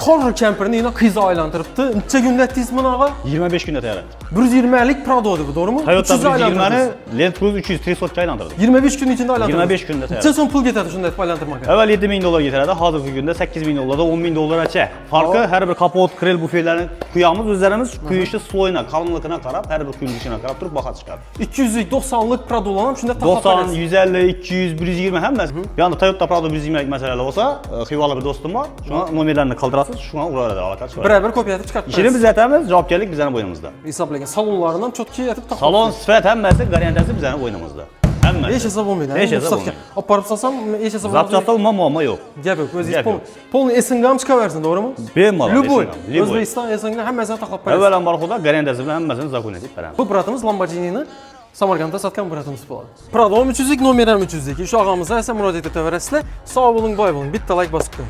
Corner Camper'ni yine kıyıza aylandırıptı. Neçe günde ettiyiz bunu ağa? 25 günde tayarladı. 120'lik Prado'du bu, doğru mu? Toyota 300'e aylandırdınız. 120'ni Land Cruiser 300 300 aylandırdı. 25 gün içinde aylandırdınız. 25 günde tayarladı. Neçe son pul getirdi şunda etip aylandırmak? Evvel 7.000 dolar getirdi, hazırki günde 8.000 dolarda 10.000 dolara çək. Farkı her bir kapot, krel bufelerini kuyamız, üzerimiz kuyuşu sloyuna, kalınlığına karab, her bir kuyuşuna karab durup baxa çıkardı. 200'lik 90'lık Prado'lanam şunda taxlap 90, 150, 200, 120 həmməs. Bir anda Toyota Prado 120'lik məsələlər olsa, xivalı bir dostum var. Şuna nomerlərini kaldırasınız, şuna uğrar alaka çıxar. Beraber kopya edip çıkartmayız. İşini biz ətəmiz, cavabkarlıq bizənin boynumuzda. Hesaplayın. Salonlarından çok ki edip taxlap. Salon, sifət həmməsi, qarantiyası bizənin boynumuzda. Həmməsi. Hiç hesap olmaydı. Heç hesab olmaydı. Aparıp salsam hiç hesap olmaydı. Zapçatda olma muamma yox. Gel yok. Öz Gel pol. yok. Polni Essengam çıkaversin, doğru mu? Benim var. Любой. Любой. Özbekistan Essengam həmməsini taxlap qoyarsan. Əvvələn barxoda qarantiyası bilan həmməsini zakon edib bərəm. Bu bratımız Lamborghini'ni Samarkandda satkan bratımız bu. Prado 300'lik, nomeram 300'lik. Şu ağamıza ise müracaat etəvərəsizlər. Sağ olun, bay olun. Bitti like basıp qoyun.